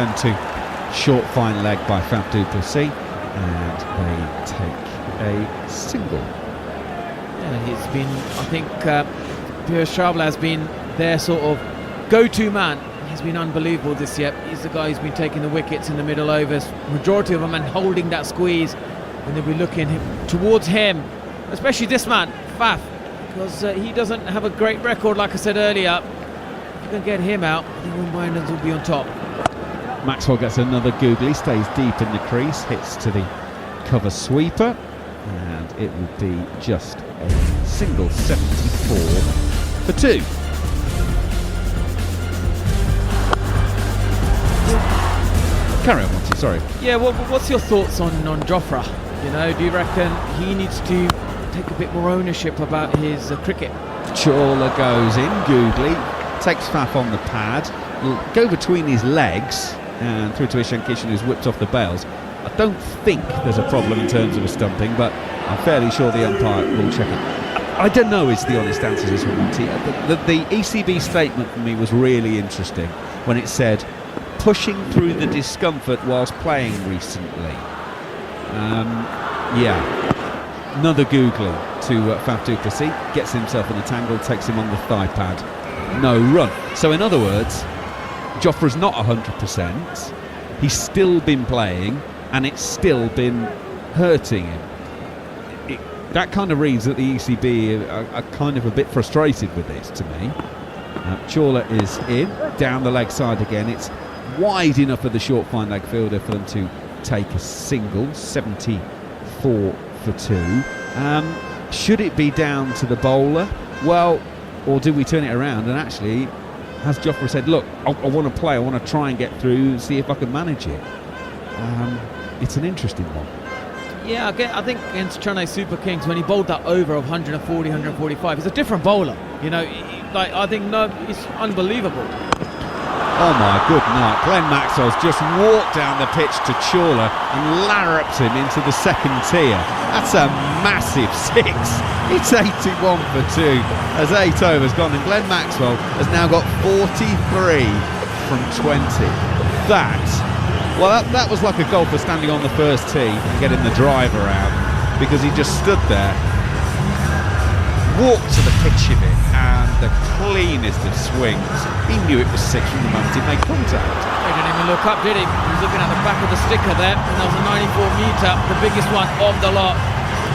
returned to short fine leg by Faf du Plessis, and they take a single. Yeah, he's been, I think, Pierre Schauble has been their sort of go-to man. He's been unbelievable this year. He's the guy who's been taking the wickets in the middle overs, majority of them, and holding that squeeze. And they'll be looking towards him, especially this man, Faf, because he doesn't have a great record, like I said earlier. If you can get him out, I think Wimbledon will be on top. Maxwell gets another googly, stays deep in the crease, hits to the cover sweeper, and it will be just a single 74 for 2. Carry on, Monty, sorry. Yeah, well, what's your thoughts on Jofra? You know, do you reckon he needs to take a bit more ownership about his cricket? Chawla goes in, googly, takes Faf on the pad, will go between his legs and through to Ishan Kishan, who's whipped off the bails. I don't think there's a problem in terms of a stumping, but I'm fairly sure the umpire will check it. I don't know is the honest answer to this one, Monty. The ECB statement for me was really interesting when it said pushing through the discomfort whilst playing recently. Yeah, another googly to Faf du Plessis, gets himself in a tangle, takes him on the thigh pad, no run. So in other words, Jofra's not 100%, he's still been playing and it's still been hurting him. That kind of reads that the ECB are kind of a bit frustrated with this to me. Chawla is in, down the leg side again, it's wide enough for the short fine leg fielder for them to take a single, 74 for 2. Should it be down to the bowler? Well, or do we turn it around and actually has Jofra said, look, I want to play, I want to try and get through, see if I can manage it? It's an interesting one. Yeah, I think against Chennai Super Kings, when he bowled that over of 140, 145, he's a different bowler. You know, I think it's unbelievable. Oh my good night. Glenn Maxwell's just walked down the pitch to Chawla and larruped him into the second tier. That's a massive 6. It's 81 for 2 as 8 overs gone, and Glenn Maxwell has now got 43 from 20. That was like a golfer standing on the first tee and getting the driver out, because he just stood there, walked to the pitch of it, and the cleanest of swings. He knew it was 6 from the moment he made contact. He didn't even look up, did he? He was looking at the back of the sticker there, and that was a 94 metre, the biggest one of the lot.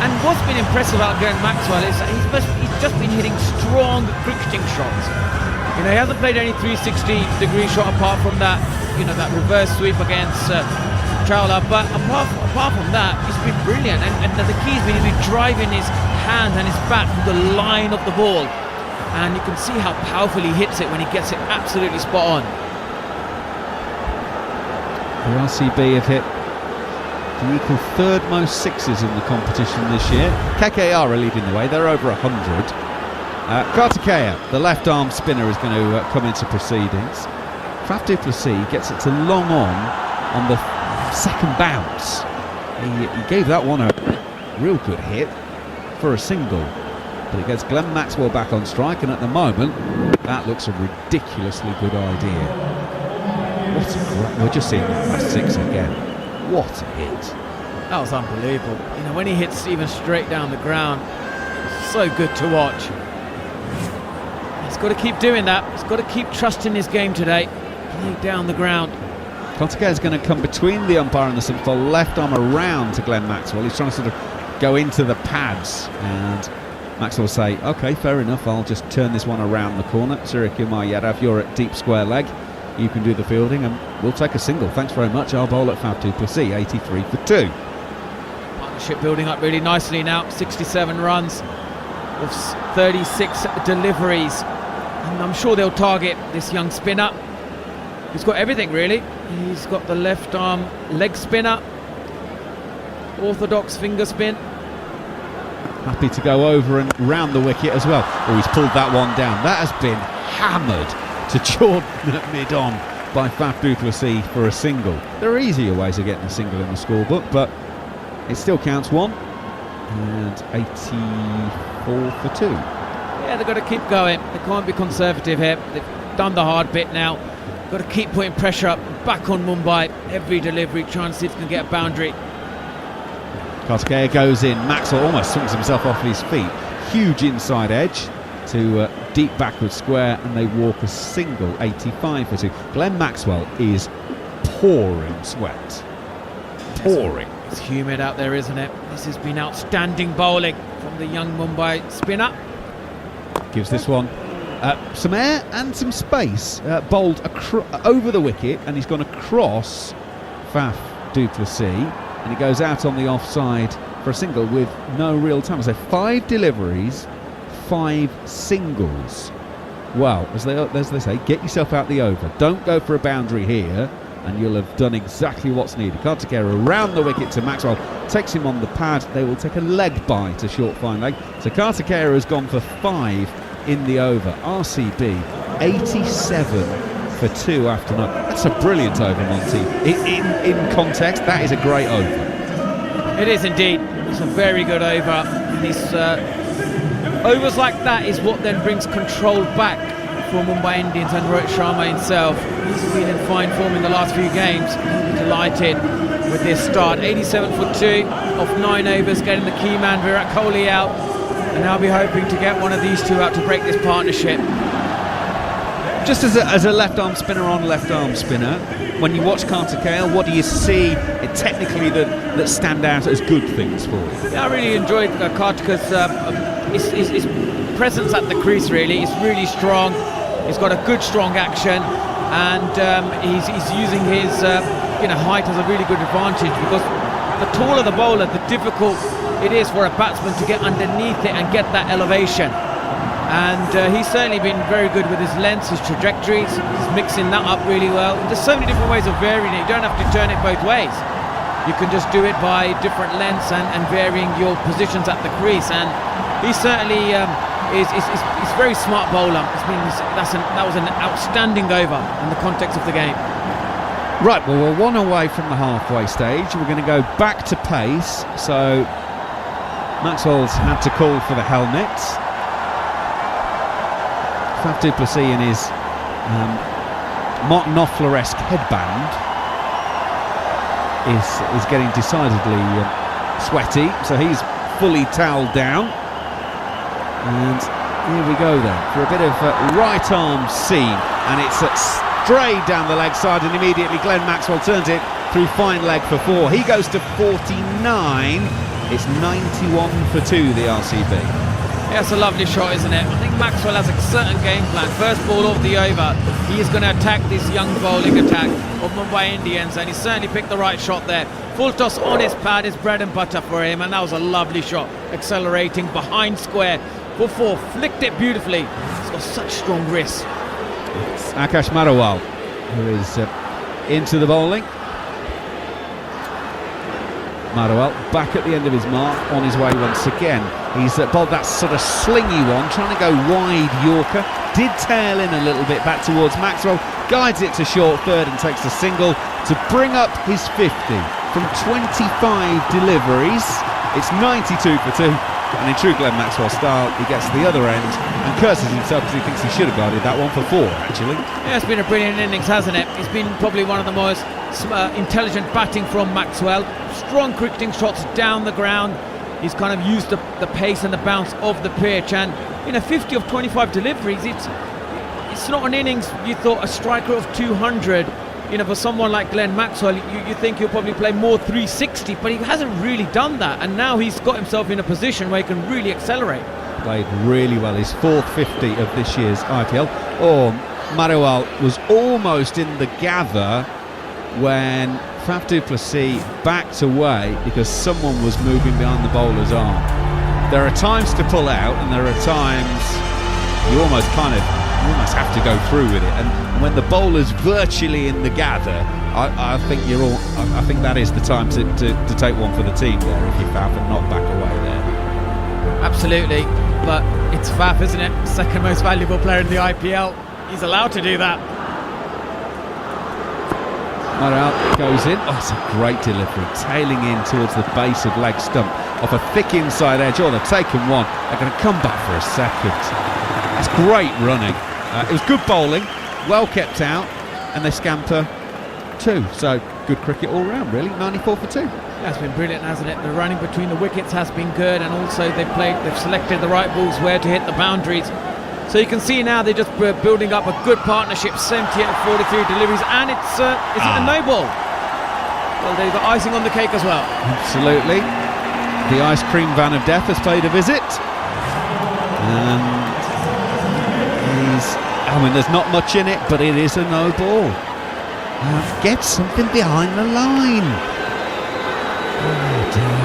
And what's been impressive about Glenn Maxwell is that he's just been hitting strong cricketing shots. You know, he hasn't played any 360-degree shot apart from that, you know, that reverse sweep against Chawla. But apart from that, he's been brilliant. And the key has been he's been driving his hand and his bat to the line of the ball. And you can see how powerfully he hits it when he gets it absolutely spot on. The RCB have hit the equal third most sixes in the competition this year. KKR are leading the way, they're over 100. Kartikeya, the left arm spinner, is going to come into proceedings. Faf du Plessis gets it to long on the second bounce. He gave that one a real good hit for a single, but it gets Glenn Maxwell back on strike, and at the moment that looks a ridiculously good idea. We're just seeing the first 6 again. What a hit. That was unbelievable. You know, when he hits even straight down the ground, so good to watch. He's got to keep doing that. He's got to keep trusting his game today. Play down the ground. Kartikeya is going to come between the umpire and the simple left arm around to Glenn Maxwell. He's trying to sort of go into the pads, and Maxwell will say, OK, fair enough, I'll just turn this one around the corner. Surya Kumar Yadav, you're at deep square leg. You can do the fielding, and we'll take a single. Thanks very much. I'll bowl at Faf du Plessis, 83 for 2. Partnership building up really nicely now. 67 runs with 36 deliveries. And I'm sure they'll target this young spinner. He's got everything, really. He's got the left arm leg spinner, orthodox finger spin. Happy to go over and round the wicket as well. Oh, he's pulled that one down. That has been hammered to Jordan at mid-on by Faf du Plessis for a single. There are easier ways of getting a single in the scorebook, but it still counts 1. And 84 for 2. Yeah, they've got to keep going. They can't be conservative here. They've done the hard bit now. Got to keep putting pressure up, back on Mumbai. Every delivery, trying to see if he can get a boundary. Kartikeya goes in. Maxwell almost swings himself off his feet. Huge inside edge to deep backward square, and they walk a single 85 for 2. Glenn Maxwell is pouring sweat. Pouring. It's humid out there, isn't it? This has been outstanding bowling from the young Mumbai spinner. Gives this one some air and some space. Bowled over the wicket, and he's gone across Faf du Plessis, and he goes out on the offside for a single with no real time. So 5 deliveries, 5 singles. Well, as they say, get yourself out the over. Don't go for a boundary here, and you'll have done exactly what's needed. Kartikeya around the wicket to Maxwell, takes him on the pad. They will take a leg bye to short fine leg. So Kartikeya has gone for 5 in the over. RCB 87 for 2 after 9. That's a brilliant over, Monty. In context, that is a great over. It is indeed. It's a very good over. These overs like that is what then brings control back for Mumbai Indians and Rohit Sharma himself. He's been in fine form in the last few games. Delighted with this start. 87 for 2 off 9 overs, getting the key man Virat Kohli out, and I'll be hoping to get one of these two out to break this partnership. Just as a left-arm spinner on left-arm spinner, when you watch Kartikeya, what do you see technically that stand out as good things for you? Yeah, I really enjoyed Kartikeya's his presence at the crease. Really, it's really strong. He's got a good, strong action, and he's using his height as a really good advantage, because the taller the bowler, the difficult it is for a batsman to get underneath it and get that elevation. And he's certainly been very good with his lengths, his trajectories. He's mixing that up really well. There's so many different ways of varying it. You don't have to turn it both ways. You can just do it by different lengths and varying your positions at the crease. And he certainly is very smart bowler. That was an outstanding over in the context of the game. Right, well, we're 1 away from the halfway stage. We're going to go back to pace. So Maxwell's had to call for the helmet. Faf du Plessis in his Mark Knopfler-esque headband is getting decidedly sweaty, so he's fully towelled down. And here we go then for a bit of right arm seam, and it's straight down the leg side, and immediately Glenn Maxwell turns it through fine leg for 4. He goes to 49. It's 91 for 2, the RCB. Yeah, it's a lovely shot, isn't it? I think Maxwell has a certain game plan. First ball off the over, he is going to attack this young bowling attack of Mumbai Indians, and he certainly picked the right shot there. Full toss on his pad is bread and butter for him, and that was a lovely shot. Accelerating behind square for 4, flicked it beautifully. He's got such strong wrists. It's Akash Marawal who is into the bowling. Marawal back at the end of his mark, on his way once again. He's bowled that sort of slingy one, trying to go wide Yorker. Did tail in a little bit back towards Maxwell, guides it to short third and takes a single to bring up his 50 from 25 deliveries. It's 92 for 2, and in true Glenn Maxwell style, he gets to the other end and curses himself because he thinks he should have guarded that one for 4, actually. Yeah, it's been a brilliant innings, hasn't it? It's been probably one of the most intelligent batting from Maxwell. Strong cricketing shots down the ground. He's kind of used the pace and the bounce of the pitch, and 50 of 25 deliveries, it's not an innings you thought a striker of 200, for someone like Glenn Maxwell, you think he'll probably play more 360, but he hasn't really done that, and now he's got himself in a position where he can really accelerate. Played really well, his 4th 50 of this year's IPL. Marawal was almost in the gather when Faf du Plessis backed away because someone was moving behind the bowler's arm. There are times to pull out, and there are times you almost have to go through with it. And when the bowler's virtually in the gather, I think that is the time to take one for the team there if you Faf and not back away there. Absolutely, but it's Faf, isn't it? Second most valuable player in the IPL. He's allowed to do that. Marawal goes in. It's a great delivery, tailing in towards the base of leg stump off a thick inside edge. They've taken one. They're going to come back for a second. That's great running. It was good bowling, well kept out, and they scamper 2. So good cricket all round, really. 94 for 2. That's been brilliant, hasn't it? The running between the wickets has been good, and also they've selected the right balls where to hit the boundaries. So you can see now they're just building up a good partnership. 78 of 43 deliveries, and it's a no ball. Well, they've got icing on the cake as well. Absolutely. The ice cream van of death has paid a visit. And there's not much in it, but it is a no ball. Get something behind the line. Oh dear.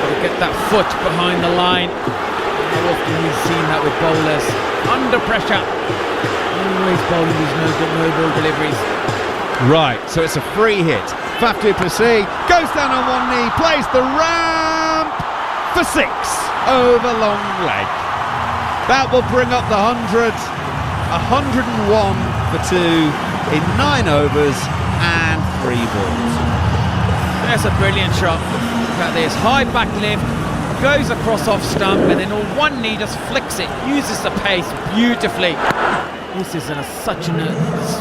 Got to get that foot behind the line. How often we've seen that with bowlers. Under pressure. Always bowling these no ball deliveries. Right, so it's a free hit. Faf du Plessis goes down on one knee, plays the ramp for 6 over long leg. That will bring up the 100. 101 for 2 in 9 overs and 3 balls. That's a brilliant shot. Look at this, high back lift, goes across off stump, and then on one knee just flicks it, uses the pace beautifully. This is such a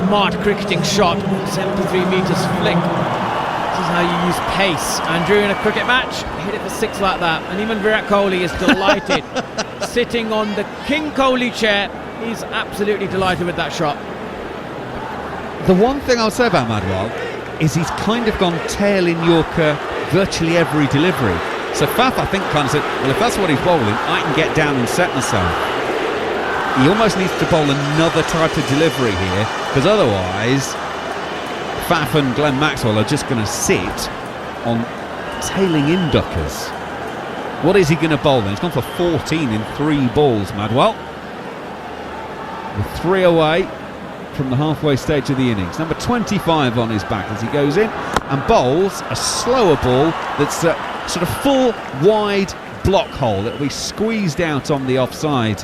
smart cricketing shot. 73 metres flick. This is how you use pace. And during a cricket match, hit it for 6 like that. And even Virat Kohli is delighted. Sitting on the King Kohli chair, he's absolutely delighted with that shot. The one thing I'll say about Madwal is he's kind of gone tail in Yorker virtually every delivery. So Faf, I think, kind of said, well, if that's what he's bowling, I can get down and set myself. He almost needs to bowl another type of delivery here, because otherwise Faf and Glenn Maxwell are just going to sit on tailing in duckers. What is he going to bowl then? He's gone for 14 in 3 balls, Madwal. With 3 away from the halfway stage of the innings. Number 25 on his back as he goes in and bowls a slower ball that's a sort of full wide block hole that will be squeezed out on the offside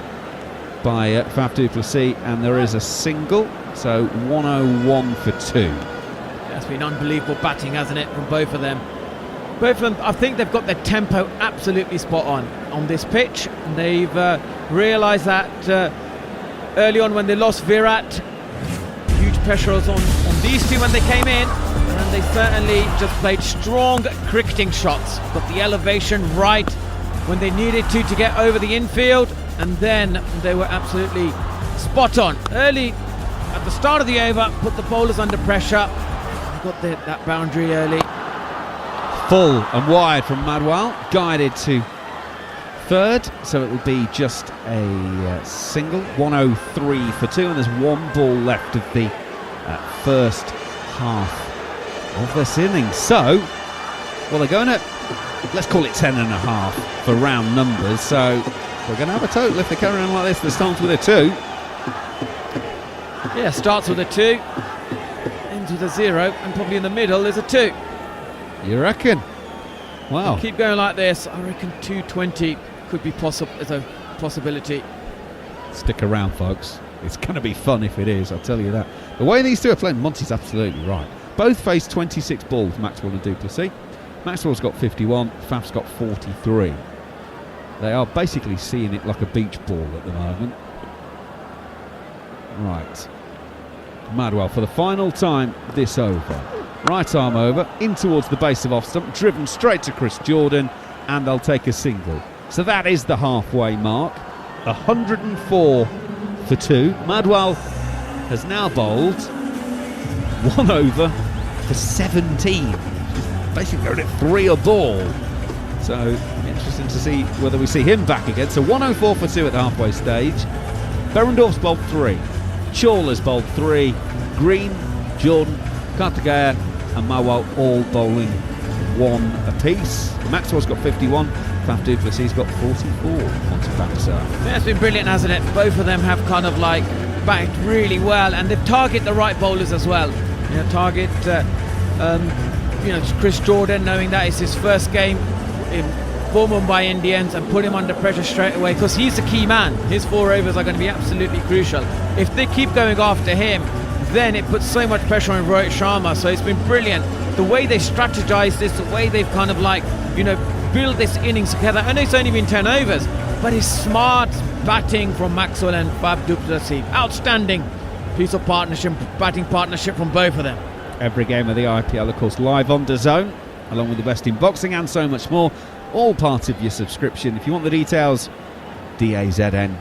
by Faf du Plessis, and there is a single, so 101 for 2. That's been unbelievable batting, hasn't it, from both of them. Both of them, I think they've got their tempo absolutely spot on this pitch. They've realised that early on when they lost Virat, huge pressure was on these two when they came in, and they certainly just played strong cricketing shots, got the elevation right when they needed to get over the infield, and then they were absolutely spot on. Early at the start of the over, put the bowlers under pressure, got that boundary early. Full and wide from Madwal, guided to third, so it will be just a single. 103 for 2, and there's 1 ball left of the first half of this innings. So, well, they're going at, let's call it 10.5 for round numbers. So we're going to have a total if they carry on like this that starts with a 2. Yeah, starts with a 2, ends with a 0, and probably in the middle there's a 2. You reckon? Wow. Keep going like this, I reckon 220 could be as a possibility. Stick around, folks. It's going to be fun if it is, I'll tell you that. The way these two are playing, Monty's absolutely right. Both faced 26 balls, Maxwell and du Plessis. Maxwell's got 51, Faf's got 43. They are basically seeing it like a beach ball at the moment. Right. Madwal for the final time this over. Right arm over, in towards the base of off stump, driven straight to Chris Jordan, and they'll take a single. So that is the halfway mark. 104 for 2. Madwal has now bowled 1 over for 17. Basically going at 3 a ball. So interesting to see whether we see him back again. So 104 for 2 at the halfway stage. Berendorf's bowled 3. Chawla's bowled 3. Green, Jordan, Karthikeya and Madwal all bowling 1 apiece. Maxwell's got 51. Faf du Plessis got 44 onto batter. Yeah, it's been brilliant, hasn't it? Both of them have kind of like backed really well, and they've targeted the right bowlers as well. You know, target Chris Jordan, knowing that it's his first game for Mumbai Indians, and put him under pressure straight away because he's the key man. His 4 overs are going to be absolutely crucial. If they keep going after him, then it puts so much pressure on Rohit Sharma. So it's been brilliant the way they strategise this, the way they've kind of like, build this innings together. I know it's only been 10 overs, but it's smart batting from Maxwell and Faf du Plessis. Outstanding. piece of partnership, batting partnership from both of them. Every game of the IPL, of course, live on DAZN, along with the best in boxing and so much more. All part of your subscription. If you want the details, dazn.com.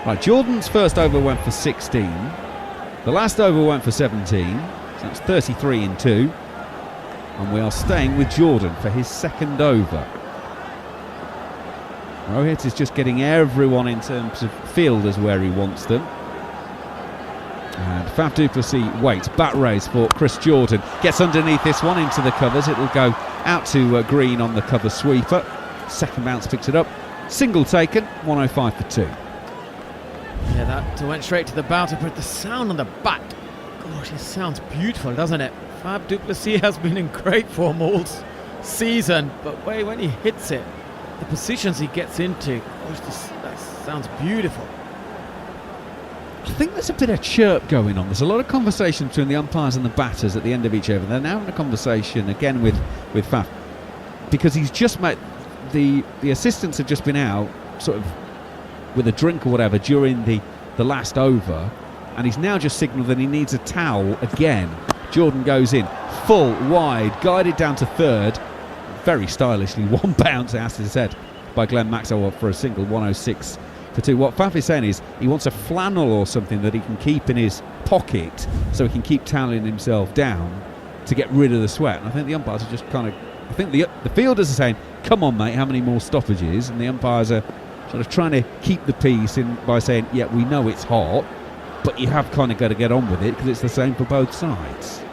Right, Jordan's first over went for 16. The last over went for 17. So that's 33 in 2. And we are staying with Jordan for his second over. Rohit is just getting everyone in terms of fielders where he wants them. And Faf du Plessis waits. Bat raise for Chris Jordan. Gets underneath this one into the covers. It'll go out to Green on the cover sweeper. Second bounce picks it up. Single taken. 105 for 2. Yeah, that went straight to the bouter, but the sound on the bat, gosh, it sounds beautiful, doesn't it? Faf du Plessis has been in great form all season, but when he hits it, the positions he gets into, gosh, that sounds beautiful. I think there's a bit of chirp going on. There's a lot of conversation between the umpires and the batters at the end of each over. They're now having a conversation again with Faf, because he's just made the assistants have just been out sort of with a drink or whatever during the last over, and he's now just signalled that he needs a towel again. Jordan goes in full wide, guided down to third, very stylishly. One bounce, it has to be said, by Glenn Maxwell for a single. 106 for 2. What Faf is saying is he wants a flannel or something that he can keep in his pocket so he can keep toweling himself down to get rid of the sweat. And I think the umpires are just kind of, I think the fielders are saying, come on mate, how many more stoppages? And the umpires are sort of trying to keep the peace in by saying, yeah, we know it's hot, but you have kind of got to get on with it because it's the same for both sides.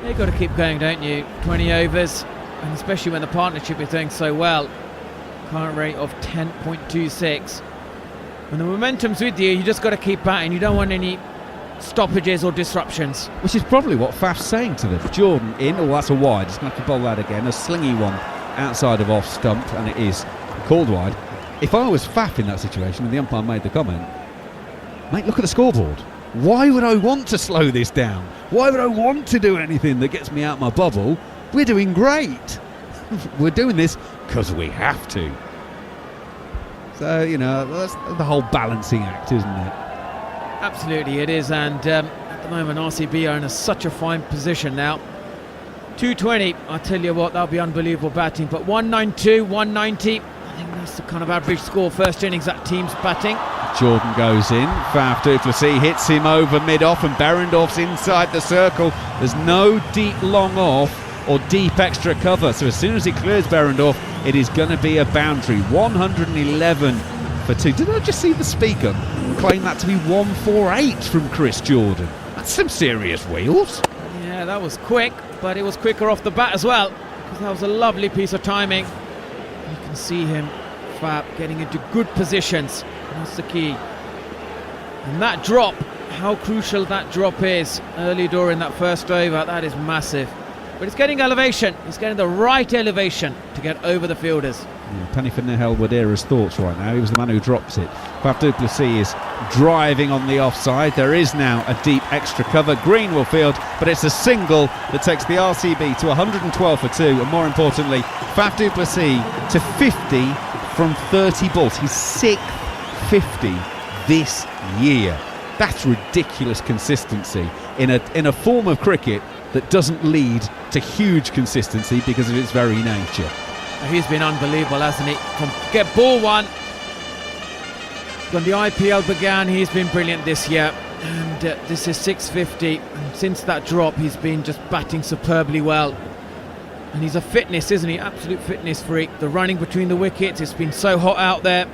You've got to keep going, don't you? 20 overs, and especially when the partnership is doing so well. Current rate of 10.26. When the momentum's with you, you just got to keep batting. You don't want any stoppages or disruptions. Which is probably what Faf's saying to them. Jordan in, oh, that's a wide. He's going to have to bowl that again. A slingy one outside of off stump, and it is called wide. If I was Faf in that situation and the umpire made the comment, mate, look at the scoreboard. Why would I want to slow this down? Why would I want to do anything that gets me out my bubble? We're doing great. We're doing this because we have to. So, you know, that's the whole balancing act, isn't it? Absolutely it is, and at the moment RCB are in such a fine position now. 220, I tell you what, that'll be unbelievable batting, but 192, 190, I think that's the kind of average score first innings that team's batting. Jordan goes in, Faf du Plessis hits him over mid-off, and Berendorf's inside the circle. There's no deep long off or deep extra cover, so as soon as he clears Berendorf, it is going to be a boundary. 111 for 2. Did I just see the speaker claim that to be 148 from Chris Jordan? That's some serious wheels. Yeah, that was quick, but it was quicker off the bat as well, because that was a lovely piece of timing. You can see him, Fab, getting into good positions. That's the key. And that drop, how crucial that drop is early during that first over, that is massive. But it's getting elevation. It's getting the right elevation to get over the fielders. Yeah, penny for Nihal Wadira's thoughts right now. He was the man who drops it. Faf du Plessis is driving on the offside. There is now a deep extra cover. Green will field, but it's a single that takes the RCB to 112 for 2. And more importantly, Faf du Plessis to 50 from 30 balls. His 6th 50 this year. That's ridiculous consistency in a form of cricket that doesn't lead to huge consistency because of its very nature. He's been unbelievable, hasn't he? From get ball one, when the IPL began, he's been brilliant this year, and this is 650, and since that drop he's been just batting superbly well. And he's a fitness, isn't he? Absolute fitness freak. The running between the wickets, it's been so hot out there.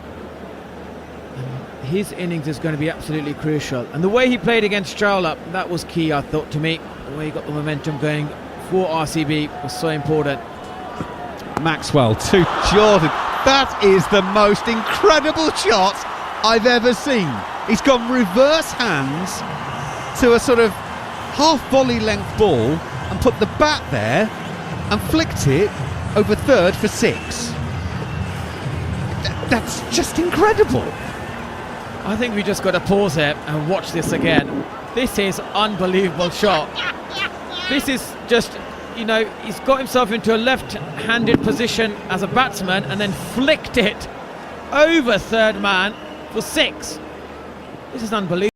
And his innings is going to be absolutely crucial, and the way he played against Chawla, that was key, I thought, to me. The way he got the momentum going for RCB was so important. Maxwell to Jordan. That is the most incredible shot I've ever seen. He's gone reverse hands to a sort of half volley length ball and put the bat there and flicked it over third for 6. That's just incredible. I think we just got to pause here and watch this again. This is unbelievable shot. This is just, you know, he's got himself into a left-handed position as a batsman and then flicked it over third man for 6. This is unbelievable.